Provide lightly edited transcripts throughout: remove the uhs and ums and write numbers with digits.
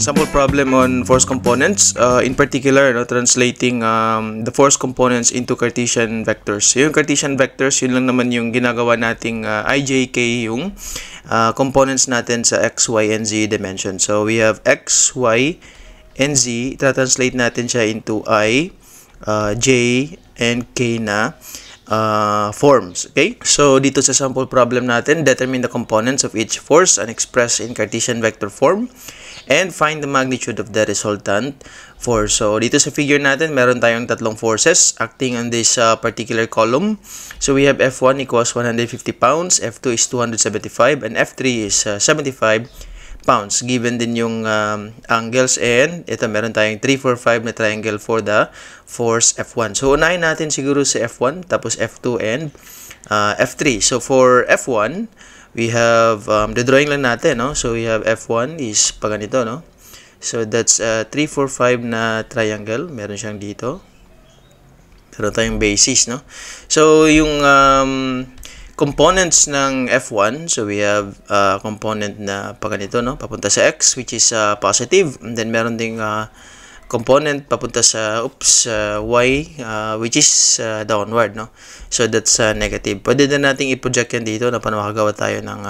Sample problem on force components, in particular, no, translating the force components into Cartesian vectors. Yung Cartesian vectors, yun lang naman yung ginagawa nating ijk yung components natin sa x, y, and z dimension. So we have x, y, and z. Translate natin siya into I, j, and k na forms. Okay? So dito sa sample problem natin, determine the components of each force and express in Cartesian vector form, and find the magnitude of the resultant force. So dito sa figure natin, meron tayong tatlong forces acting on this particular column. So we have F1 equals 150 pounds, F2 is 275, and F3 is 75 pounds. Given din yung angles, and ito meron tayong 3, 4, 5 na triangle for the force F1. So unahin natin siguro sa F1, tapos F2 and F3. So for F1, we have the drawing lang natin, no? So we have F1 is pa ganito, no? So that's 3, 4, 5 na triangle. Meron siyang dito. Meron tayong basis, no? So yung components ng F1, so we have component na pa ganito, no? Papunta sa X, which is positive. And then meron ding component papunta sa y, which is downward, no? So that's negative. Pwede na nating i-project yan dito na paano makagawa tayo ng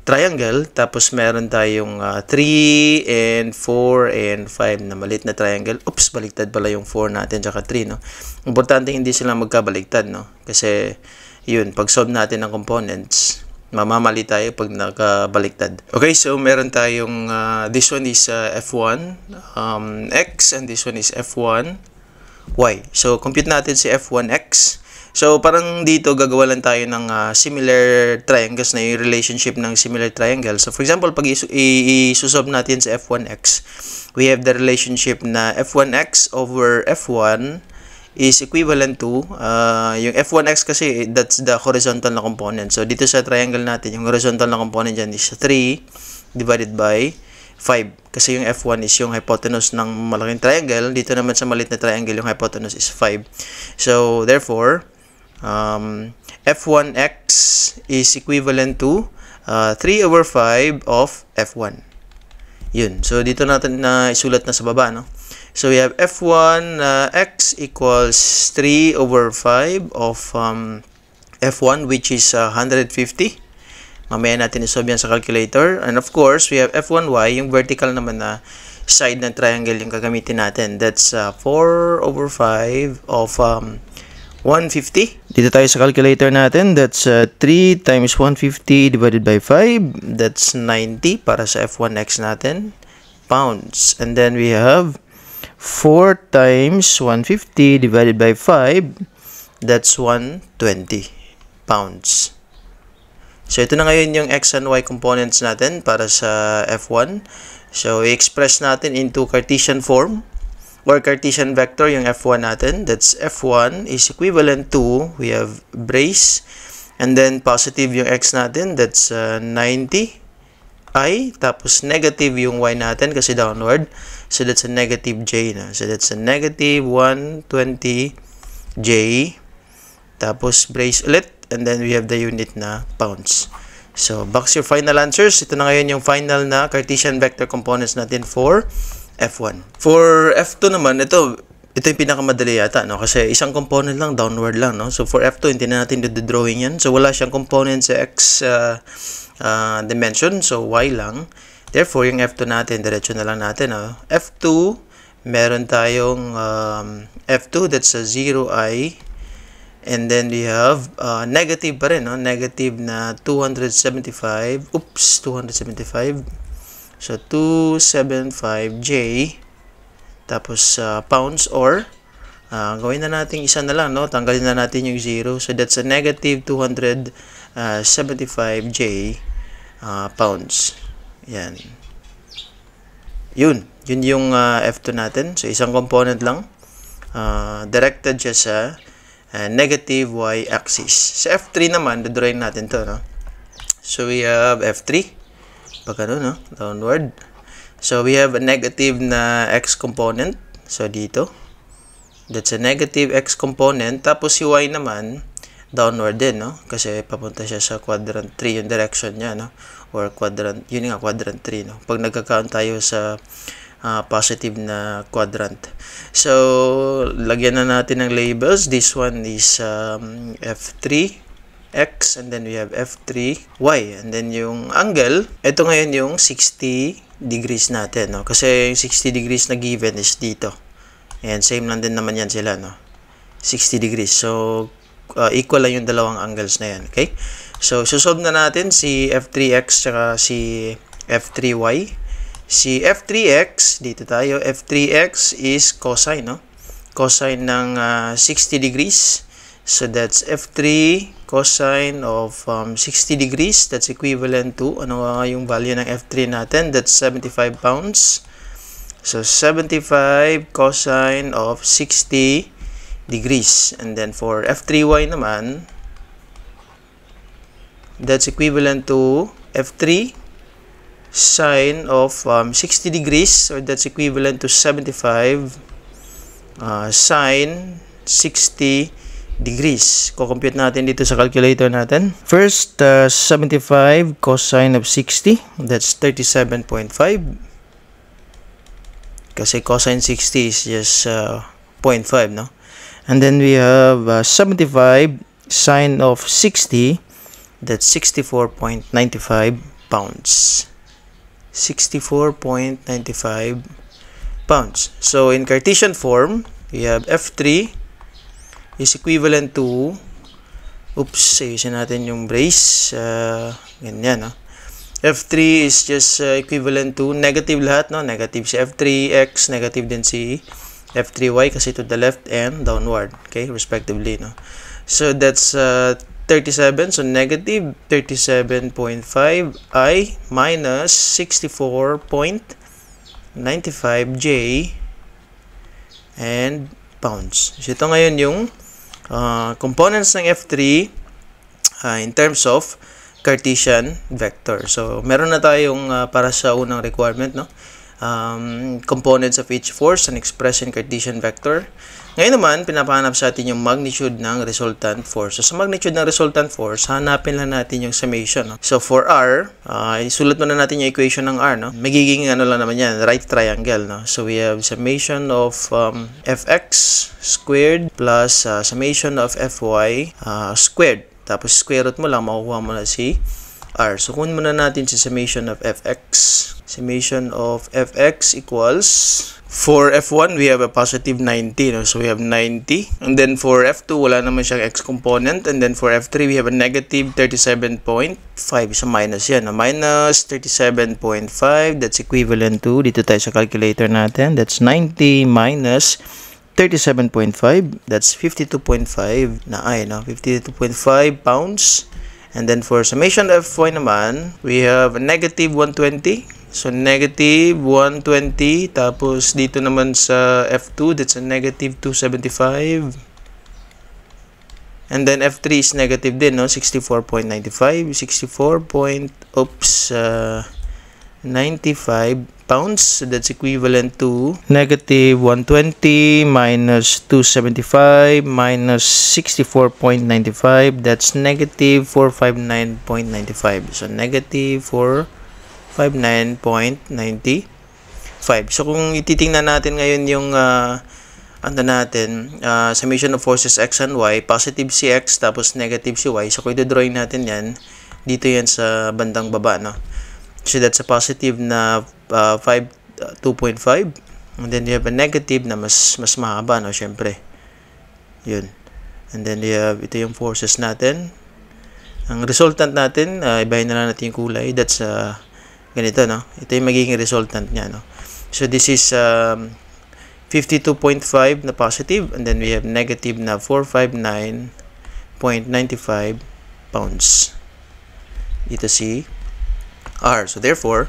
triangle. Tapos meron tayong 3 and 4 and 5 na maliit na triangle. Baliktad pala yung 4 natin tsaka 3, no? Importante hindi sila magkabaliktad, no? Kasi yun, pag solve natin ng components, mamamali tayo pag nakabaliktad. Okay, so meron tayong this one is F1 X, and this one is F1 Y. So compute natin si F1 X. So parang dito gagawa lang tayo ng similar triangles na yung relationship ng similar triangles. So for example, pag i-solve natin sa F1 X, we have the relationship na F1X over F1 is equivalent to yung F1X kasi that's the horizontal na component. So dito sa triangle natin, yung horizontal na component dyan is 3 divided by 5. Kasi yung F1 is yung hypotenuse ng malaking triangle. Dito naman sa maliit na triangle, yung hypotenuse is 5. So therefore, F1X is equivalent to 3 over 5 of F1. Yun. So dito natin na isulat na sa baba, no? So we have F1 X equals 3 over 5 of F1, which is 150. Mamaya natin isolve yan sa calculator. And of course, we have F1Y, yung vertical naman na side ng triangle yung gagamitin natin. That's 4 over 5 of 150. Dito tayo sa calculator natin. That's 3 times 150 divided by 5. That's 90 para sa F1X natin. Pounds. And then we have 4 times 150 divided by 5. That's 120 pounds. So ito na ngayon yung X and Y components natin para sa F1. So i-express natin into Cartesian form or Cartesian vector yung F1 natin. That's F1 is equivalent to, we have brace, and then positive yung X natin. That's 90 I, tapos negative yung Y natin kasi downward. So that's a negative J na. So that's a negative 120 J. Tapos brace ulit. And then we have the unit na pounds. So box your final answers. Ito na ngayon yung final na Cartesian vector components natin for F1. For F2 naman, ito yung pinakamadali yata, no? Kasi isang component lang, downward lang, no? So for F2, hindi na natin drawing yan. So wala siyang component sa X dimension. So Y lang. Therefore, yung F2 natin, diretso na lang natin, no? F2, meron tayong F2, that's a 0I. And then we have negative pa rin, no? Negative na 275. 275. So 275J. Tapos pounds, or gawin na natin isa na lang, no? Tanggalin na natin yung 0. So that's a negative 275J pounds. Yan. Yun yung F2 natin. So isang component lang. Directed siya sa negative y-axis. Sa F3 naman, dodrawing natin to, no? So we have F3. Pag ano, no? Downward. So we have a negative na x component. So dito. That's a negative x component. Tapos si y naman, downward din, no? Kasi papunta siya sa quadrant 3 yung direction niya, no? Or quadrant, yun nga, quadrant 3, no? Pag nagkakaroon tayo sa positive na quadrant. So, lagyan na natin ng labels. This one is F3X, and then we have F3Y. And then yung angle, ito ngayon yung 60 degrees natin, no? Kasi yung 60 degrees na given is dito. And same lang din naman yan sila, no? 60 degrees. So, equal lang yung dalawang angles na yan. Okay? So, susolve na natin si F3X tsaka si F3Y. Si F3X, dito tayo. F3X is cosine, no? Cosine ng 60 degrees. So, that's F3 cosine of 60 degrees. That's equivalent to, ano nga yung value ng F3 natin? That's 75 pounds. So, 75 cosine of 60 degrees. And then for F3Y naman, that's equivalent to F3 sine of 60 degrees, or that's equivalent to 75 sine 60 degrees. Ko-compute natin dito sa calculator natin. First, 75 cosine of 60, that's 37.5. Kasi cosine 60 is just 0.5, no? And then we have 75 sine of 60, that's 64.95 pounds. 64.95 pounds. So, in Cartesian form, we have F3 is equivalent to, ayusin natin yung brace, ganyan, no? F3 is just equivalent to negative lahat, no? Negative si F3X, negative din si F3Y kasi to the left and downward, okay, respectively, no? So that's 37, so negative 37.5i minus 64.95j and pounds. So ito ngayon yung components ng F3 in terms of Cartesian vector. So meron na tayong para sa unang requirement, no? Components of each force and expressed in Cartesian vector. Ngayon naman, pinapahanap sa atin yung magnitude ng resultant force. So, sa magnitude ng resultant force, hanapin lang natin yung summation, no? So, for R, isulat muna natin yung equation ng R, no? Magiging ano lang naman yan, right triangle, no? So, we have summation of Fx squared plus summation of Fy squared. Tapos, square root mo lang, makukuha mo na si R. So, kunin muna natin si summation of Fx. Summation of Fx equals, for F1, we have a positive 90. No? So, we have 90. And then, for F2, wala naman siyang x component. And then, for F3, we have a negative 37.5. So, minus yan. No? Minus 37.5. That's equivalent to, dito tayo sa calculator natin. That's 90 minus 37.5. That's 52.5 na ay, no? 52.5 pounds. And then for summation of Fy naman, we have a negative 120. So, negative 120. Tapos, dito naman sa F2, that's a negative 275. And then, F3 is negative din, no? 64.95. 95 pounds. So, that's equivalent to negative 120 minus 275 minus 64.95. That's negative 459.95. So, negative 459.95. So, kung ititingnan natin ngayon yung summation of forces x and y, positive si x tapos negative si y. So, kung i-drawing natin yan, dito yan sa bandang baba, no? So, that's a positive na 2.5. And then, you have a negative na mas mahaba, no? Siyempre. Yun. And then, you have, ito yung forces natin. Ang resultant natin, ibahin na lang natin yung kulay. That's, ganito, no? Ito yung magiging resultant niya, no? So, this is 52.5 na positive. And then, we have negative na 459.95 pounds. Dito si R. So, therefore,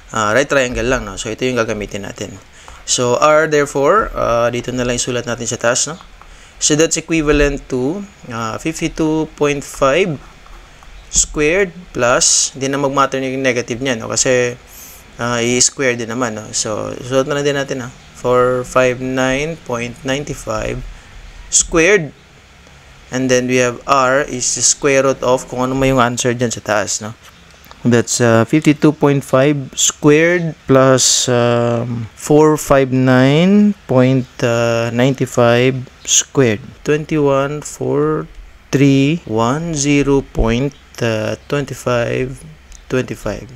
right triangle lang, no? So, ito yung gagamitin natin. So, R, therefore, dito na lang isulat natin sa taas, no? So, that's equivalent to 52.5 squared plus, hindi na mag-matter yung negative niya, no? Kasi, i-square din naman, no? So, isulat na lang din natin, no? 459.95 squared And then we have r is the square root of kung ano may yung answer dyan sa taas, no? That's 52.5 squared plus 459.95 squared. 21,431,0.25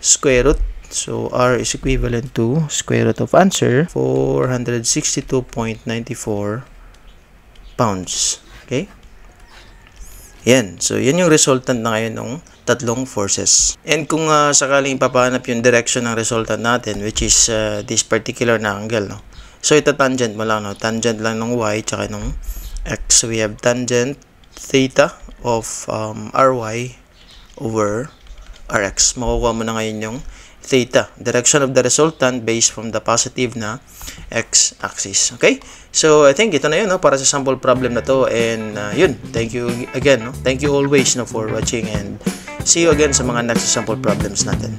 square root. So r is equivalent to square root of answer 462.94 pounds. Okay? Yan. So, yan yung resultant na ngayon ng tatlong forces. And kung sakaling papahanap yung direction ng resultant natin, which is this particular na angle, no? So, ito tangent mo lang, no? Tangent lang ng y tsaka ng x. So, we have tangent theta of ry over rx. Makukuha mo na ngayon yung theta, direction of the resultant based from the positive na x-axis. Okay? So, I think ito na yun, no, para sa sample problem na to. And yun, thank you again. No? Thank you always, no, for watching, and see you again sa mga next sample problems natin.